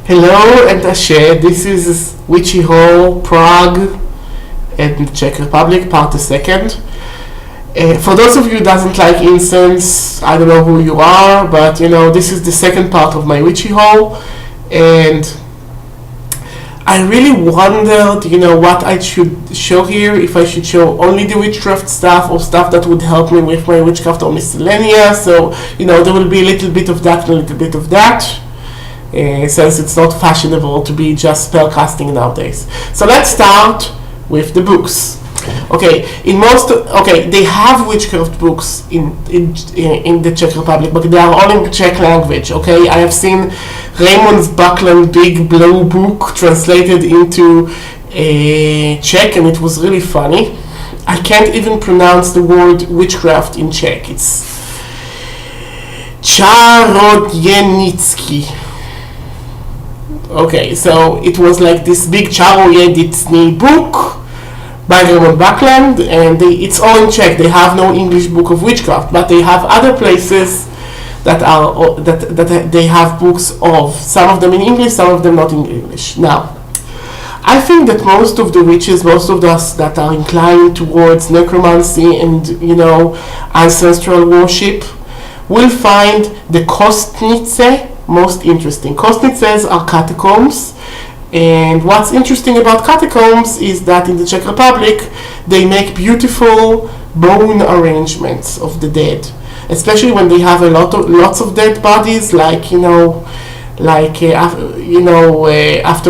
Hello and Ashe, this is Witchy Hall, Prague, and Czech Republic, part the second. For those of you who doesn't like incense, I don't know who you are, but this is the second part of my Witchy Hall, and I really wondered, what I should show here, if I should show only the witchcraft stuff or stuff that would help me with my witchcraft or miscellanea. So, there will be a little bit of that and a little bit of that, since it's not fashionable to be just spellcasting nowadays. So let's start with the books. Okay, they have witchcraft books in the Czech Republic, but they are all in Czech language. Okay, I have seen Raymond's Buckland Big Blue book translated into Czech, and it was really funny. I can't even pronounce the word witchcraft in Czech. It's Čarodějnictví. Okay, so it was like this big Čarodějnictví book by Raymond Buckland, and it's all in Czech. They have no English book of witchcraft, but they have other places that they have books of. Some of them in English, some of them not in English. Now, I think that most of the witches, most of us that are inclined towards necromancy and ancestral worship, will find the kostnice most interesting. Kostnices are catacombs. And what's interesting about catacombs is that in the Czech Republic they make beautiful bone arrangements of the dead, especially when they have lots of dead bodies, after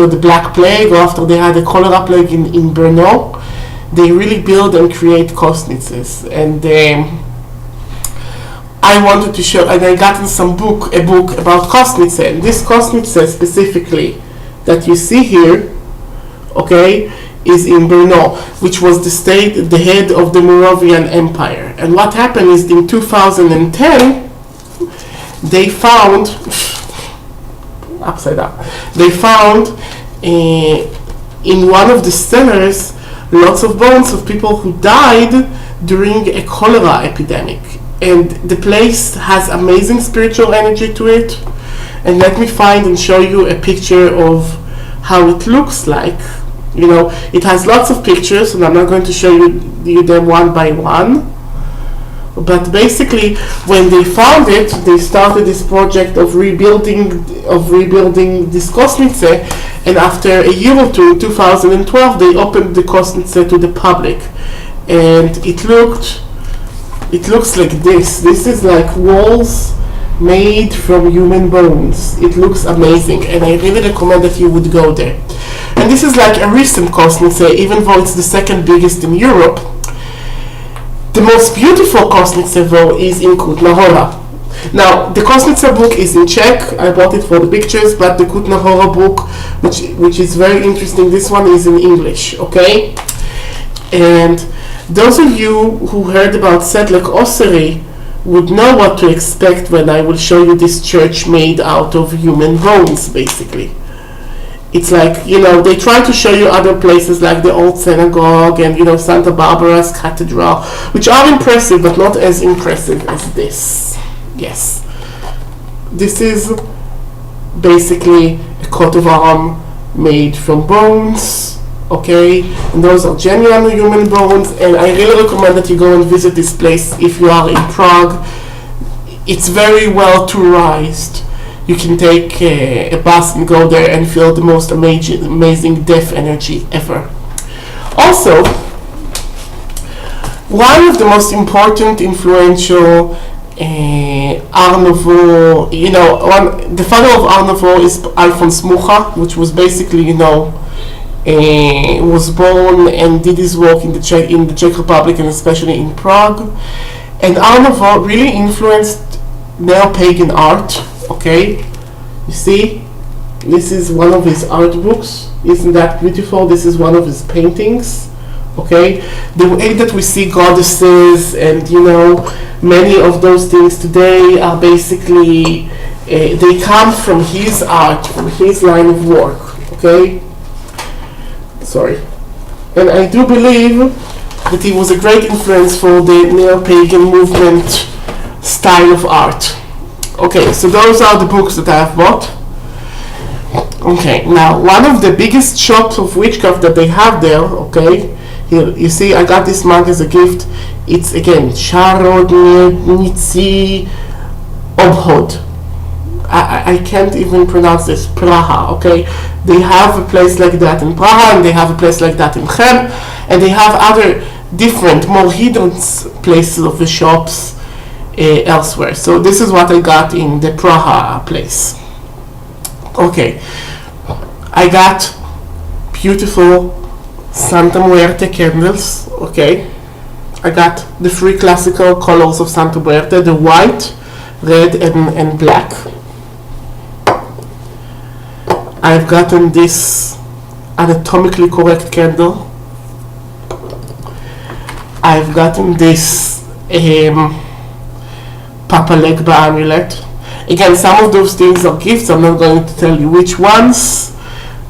the Black Plague or after they had the cholera plague in Brno. They really build and create kostnices, and I wanted to show, and I got in a book about kostnice, and this kostnice specifically that you see here, okay, is in Brno, which was the head of the Moravian Empire. And what happened is in 2010, they found, in one of the cellars lots of bones of people who died during a cholera epidemic. And the place has amazing spiritual energy to it. And let me find and show you a picture of how it looks like. It has lots of pictures, and I'm not going to show you them one by one. But basically, when they found it, they started this project of rebuilding this kostnice. And after a year or two, in 2012, they opened the kostnice to the public, and it looks like this. This is like walls made from human bones. It looks amazing, and I really recommend that you would go there. And this is like a recent kostnice, even though it's the second biggest in Europe. The most beautiful kostnice though is in Kutná Hora. Now, the kostnice book is in Czech. I bought it for the pictures, but the Kutná Hora book, which is very interesting, this one is in English, okay? And those of you who heard about Sedlec Ossery would know what to expect when I will show you this church made out of human bones, basically. It's like, they try to show you other places like the old synagogue and, Santa Barbara's cathedral, which are impressive, but not as impressive as this. Yes. This is basically a coat of arms made from bones. Okay, and those are genuine human bones, and I really recommend that you go and visit this place if you are in Prague. It's very well tourized. You can take a bus and go there and feel the most amazing death energy ever. Also, one of the most important, influential Art Nouveau, the father of Art Nouveau is Alphonse Mucha, which was basically, was born and did his work in the Czech Republic and especially in Prague. And Art Nouveau really influenced neo-pagan art. Okay, you see, this is one of his art books. Isn't that beautiful? This is one of his paintings. Okay, the way that we see goddesses and many of those things today are basically they come from his art, from his line of work. Okay. Sorry. And I do believe that he was a great influence for the neo-pagan movement style of art. Okay, so those are the books that I have bought. Okay, now one of the biggest shops of witchcraft that they have there, okay, here you see I got this mug as a gift. It's again Charodnicy Obhod. I can't even pronounce this, Praha, okay? They have a place like that in Praha, and they have a place like that in Chem, and they have other different, more hidden places of the shops elsewhere. So this is what I got in the Praha place. Okay, I got beautiful Santa Muerte candles, okay? I got the 3 classical colors of Santa Muerte, the white, red, and black. I've gotten this anatomically correct candle. I've gotten this Papa Legba amulet. Again, some of those things are gifts. I'm not going to tell you which ones.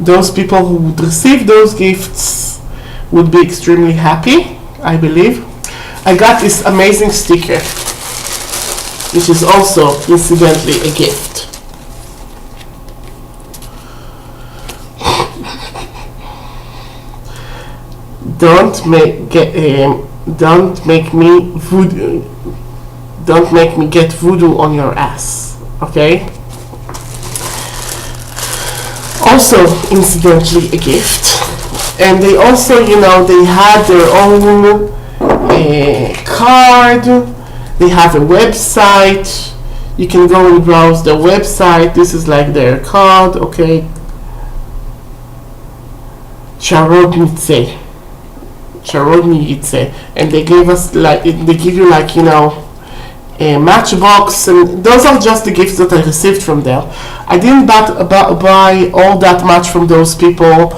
Those people who would receive those gifts would be extremely happy, I believe. I got this amazing sticker, which is also incidentally a gift. Don't make me get voodoo on your ass, okay? Also, incidentally, a gift. And they also, they had their own card. They have a website. You can go and browse their website. This is like their card, okay? Charodnicy, and they gave us they give you a matchbox, and those are just the gifts that I received from there. I didn't buy all that much from those people.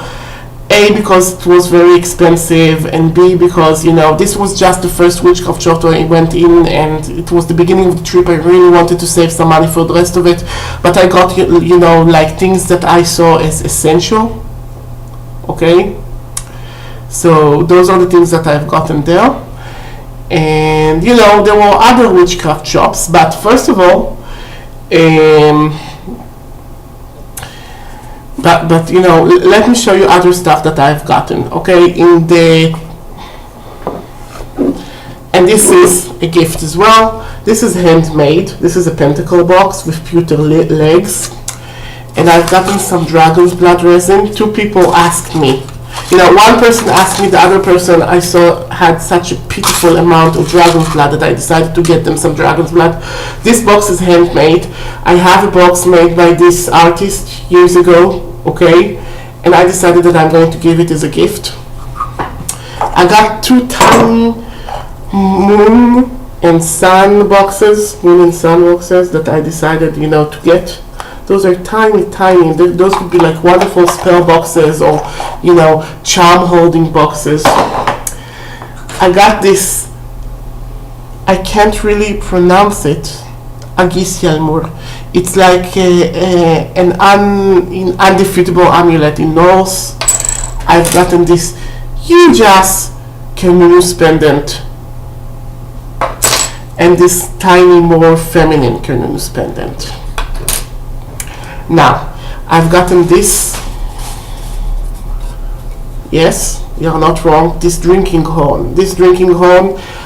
A, because it was very expensive, and B, because this was just the first witchcraft shop I went in, and it was the beginning of the trip. I really wanted to save some money for the rest of it, but I got things that I saw as essential. Okay, so those are the things that I've gotten there. And there were other witchcraft shops, but first of all, let me show you other stuff that I've gotten. Okay, and this is a gift as well. This is handmade. This is a pentacle box with pewter legs, and I've gotten some dragon's blood resin. 2 people asked me. One person asked me, the other person I saw had such a pitiful amount of dragon's blood that I decided to get them some dragon's blood. This box is handmade. I have a box made by this artist years ago, okay? And I decided that I'm going to give it as a gift. I got 2 tiny moon and sun boxes that I decided, to get. Those are tiny. Those could be like wonderful spell boxes or, charm holding boxes. I got this, I can't really pronounce it, Agisyalmur. It's like an undefeatable amulet in Norse. I've gotten this huge ass Cernunnos pendant and this tiny, more feminine Cernunnos pendant. Now, I've gotten this. Yes, you're not wrong. This drinking horn.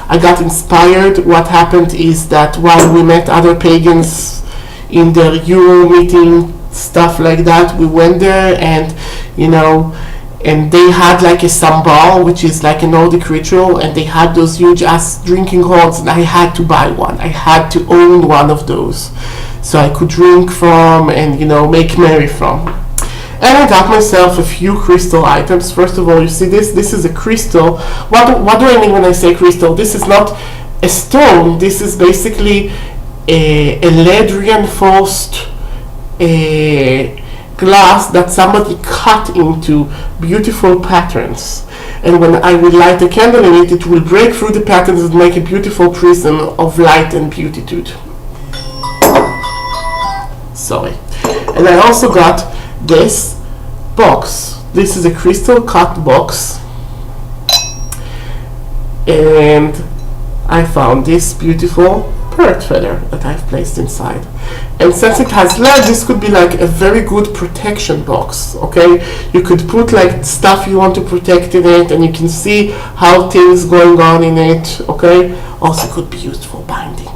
I got inspired. What happened is that while we met other pagans in their Euro meeting, stuff like that, we went there and, and they had like a sambal, which is like a Nordic ritual, and they had those huge ass drinking horns, and I had to buy one. I had to own one of those, so I could drink from and make merry from. And I got myself a few crystal items. First of all, you see this is a crystal. What do I mean when I say crystal? This is not a stone. This is basically a lead reinforced glass that somebody cut into beautiful patterns, and when I will light a candle in it, it will break through the patterns and make a beautiful prism of light and beautitude. Sorry. And I also got this box. This is a crystal cut box, and I found this beautiful parrot feather that I've placed inside. And since it has lead, this could be like a very good protection box, okay? You could put like stuff you want to protect in it, and you can see how things going on in it, okay? Also could be used for binding.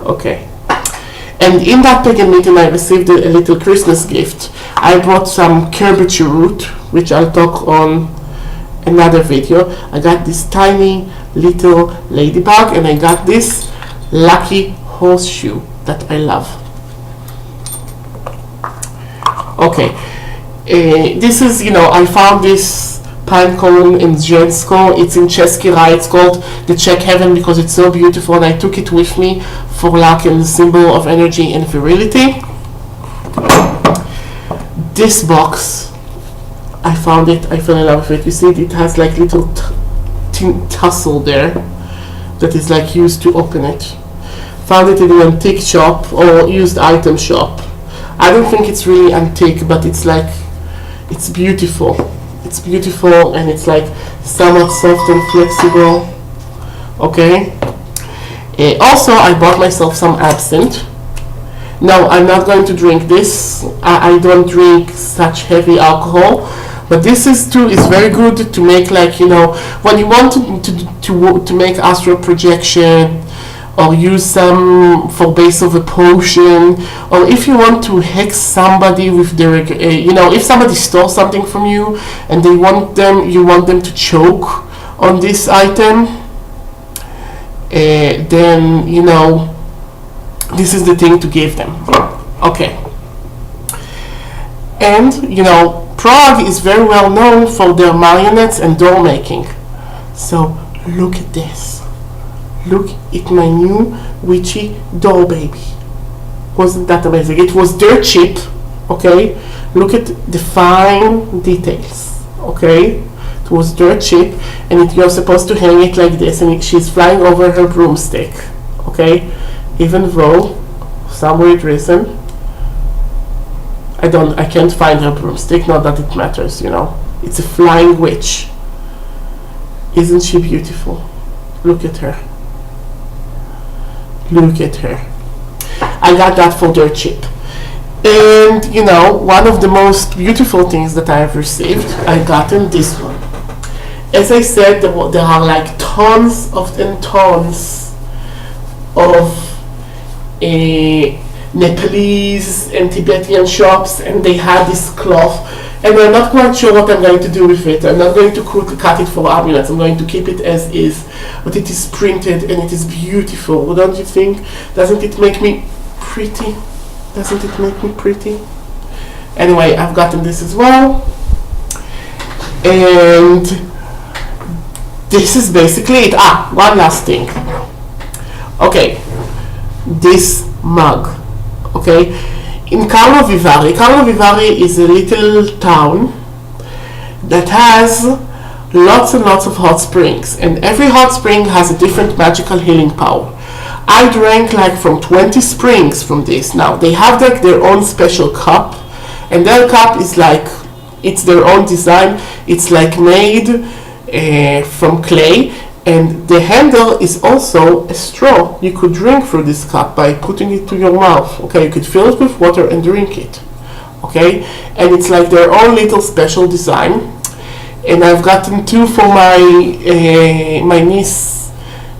Okay. And in that pagan meeting, I received a little Christmas gift. I brought some curvature root, which I'll talk on another video. I got this tiny little ladybug, and I got this lucky horseshoe that I love. Okay, this is, I found this pine cone in Žensko. It's in Český raj. It's called the Czech heaven because it's so beautiful, and I took it with me for luck and the symbol of energy and virility. This box, I found it, I fell in love with it. You see it has like little tussle there that is like used to open it. Found it in an antique shop or used item shop. I don't think it's really antique, but it's like, it's beautiful. It's beautiful, and it's like somewhat soft and flexible. Okay. Also, I bought myself some absinthe. No, I'm not going to drink this. I don't drink such heavy alcohol. But this is very good to make, like, when you want to make astral projection, or use some for base of a potion, or if you want to hex somebody with their, if somebody stole something from you and you want them to choke on this item, then this is the thing to give them. Okay. And Prague is very well known for their marionettes and doll making. So look at this. Look at my new Witchy doll baby. Wasn't that amazing? It was dirt cheap, okay? Look at the fine details, okay? It was dirt cheap, and you're supposed to hang it like this, and she's flying over her broomstick, okay? Even though, for some weird reason, I can't find her broomstick, not that it matters, It's a flying witch. Isn't she beautiful? Look at her. Look at her. I got that for dirt cheap. And one of the most beautiful things that I have received, I got in this one. As I said, there are like tons and tons of Nepalese and Tibetan shops, and they had this cloth, and I'm not quite sure what I'm going to do with it. I'm not going to cut it for amulets. I'm going to keep it as is, but it is printed and it is beautiful, don't you think? Doesn't it make me pretty? Doesn't it make me pretty? Anyway, I've gotten this as well, and this is basically it. One last thing. Okay, this mug. Okay, in Karlovy Vary is a little town that has lots and lots of hot springs, and every hot spring has a different magical healing power. I drank like from 20 springs from this. Now they have like their own special cup, and their cup is like, it's their own design. It's like made from clay, and the handle is also a straw. You could drink through this cup by putting it to your mouth. Okay, you could fill it with water and drink it. Okay, and it's like their own little special design. And I've gotten two for my niece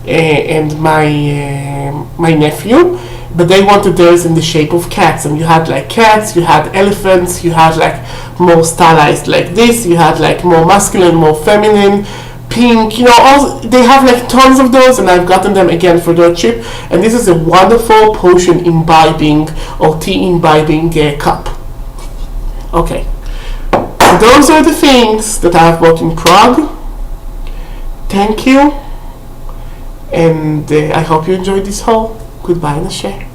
and my nephew, but they wanted theirs in the shape of cats. And you had like cats, you had elephants, you had like more stylized like this, you had like more masculine, more feminine, pink, they have like tons of those, and I've gotten them again for dirt cheap. And this is a wonderful potion imbibing or tea imbibing cup. Okay, so those are the things that I have bought in Prague. Thank you, and I hope you enjoyed this haul. Goodbye, Nashe.